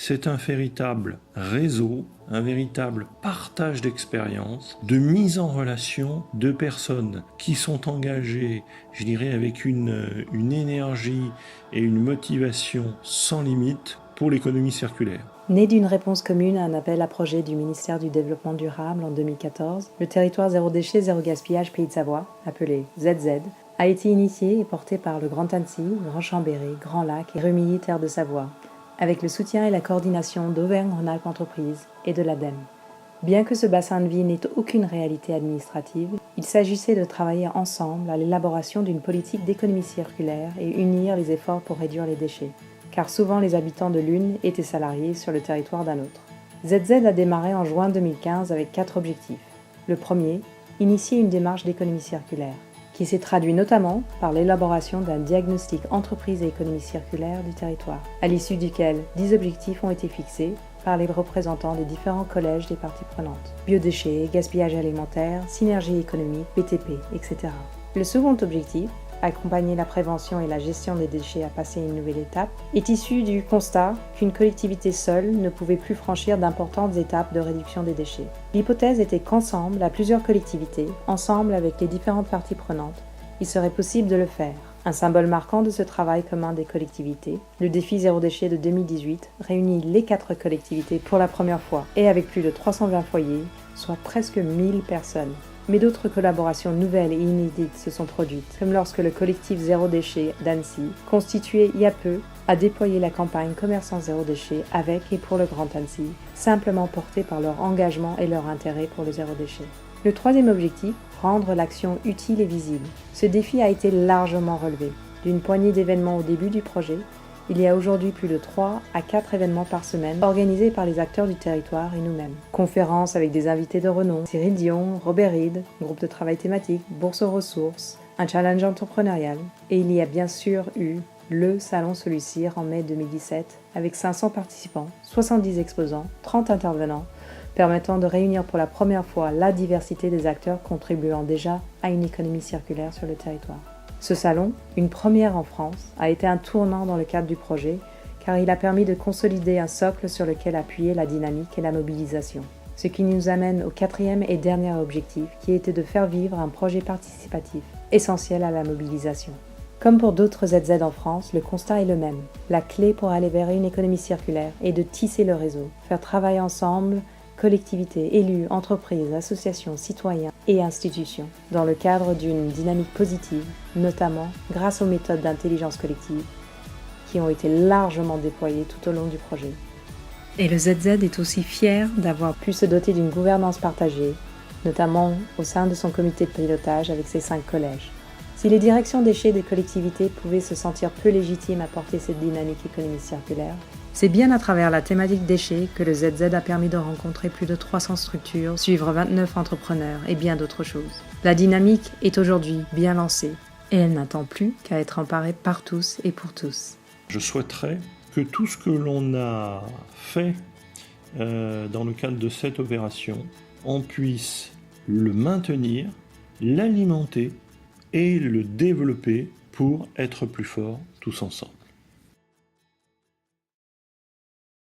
c'est un véritable réseau, un véritable partage d'expériences, de mise en relation de personnes qui sont engagées, je dirais, avec une énergie et une motivation sans limite pour l'économie circulaire. Né d'une réponse commune à un appel à projet du ministère du Développement durable en 2014, le territoire zéro déchet, zéro gaspillage Pays de Savoie, appelé ZZ, a été initié et porté par le Grand Annecy, Grand Chambéry, Grand Lac et Rumilly Terre de Savoie, avec le soutien et la coordination d'Auvergne-Rhône-Alpes Entreprises et de l'ADEME. Bien que ce bassin de vie n'ait aucune réalité administrative, il s'agissait de travailler ensemble à l'élaboration d'une politique d'économie circulaire et unir les efforts pour réduire les déchets, car souvent les habitants de l'une étaient salariés sur le territoire d'un autre. ZZ a démarré en juin 2015 avec 4 objectifs. Le premier, initier une démarche d'économie circulaire, qui s'est traduit notamment par l'élaboration d'un diagnostic entreprise et économie circulaire du territoire, à l'issue duquel 10 objectifs ont été fixés par les représentants des différents collèges des parties prenantes. Biodéchets, gaspillage alimentaire, synergie économique, BTP, etc. Le second objectif, accompagner la prévention et la gestion des déchets à passer une nouvelle étape, est issu du constat qu'une collectivité seule ne pouvait plus franchir d'importantes étapes de réduction des déchets. L'hypothèse était qu'ensemble, à plusieurs collectivités, ensemble avec les différentes parties prenantes, il serait possible de le faire. Un symbole marquant de ce travail commun des collectivités, le défi zéro déchet de 2018 réunit les 4 collectivités pour la première fois et avec plus de 320 foyers, soit presque 1000 personnes. Mais d'autres collaborations nouvelles et inédites se sont produites, comme lorsque le collectif Zéro Déchet d'Annecy, constitué il y a peu, a déployé la campagne Commerçants Zéro Déchet avec et pour le Grand Annecy, simplement portée par leur engagement et leur intérêt pour le zéro déchet. Le troisième objectif, rendre l'action utile et visible. Ce défi a été largement relevé. D'une poignée d'événements au début du projet, il y a aujourd'hui plus de 3 à 4 événements par semaine organisés par les acteurs du territoire et nous-mêmes. Conférences avec des invités de renom, Cyril Dion, Robert Reed, groupe de travail thématique, bourse aux ressources, un challenge entrepreneurial. Et il y a bien sûr eu le Salon Solucir en mai 2017 avec 500 participants, 70 exposants, 30 intervenants, permettant de réunir pour la première fois la diversité des acteurs contribuant déjà à une économie circulaire sur le territoire. Ce salon, une première en France, a été un tournant dans le cadre du projet car il a permis de consolider un socle sur lequel appuyer la dynamique et la mobilisation. Ce qui nous amène au 4e et dernier objectif qui était de faire vivre un projet participatif, essentiel à la mobilisation. Comme pour d'autres ZZ en France, le constat est le même. La clé pour aller vers une économie circulaire est de tisser le réseau, faire travailler ensemble collectivités, élus, entreprises, associations, citoyens et institutions, dans le cadre d'une dynamique positive, notamment grâce aux méthodes d'intelligence collective qui ont été largement déployées tout au long du projet. Et le ZZ est aussi fier d'avoir pu se doter d'une gouvernance partagée, notamment au sein de son comité de pilotage avec ses 5 collèges. Si les directions déchets des collectivités pouvaient se sentir peu légitimes à porter cette dynamique économique circulaire, c'est bien à travers la thématique déchets que le ZZ a permis de rencontrer plus de 300 structures, suivre 29 entrepreneurs et bien d'autres choses. La dynamique est aujourd'hui bien lancée et elle n'attend plus qu'à être emparée par tous et pour tous. Je souhaiterais que tout ce que l'on a fait dans le cadre de cette opération, on puisse le maintenir, l'alimenter et le développer pour être plus forts tous ensemble.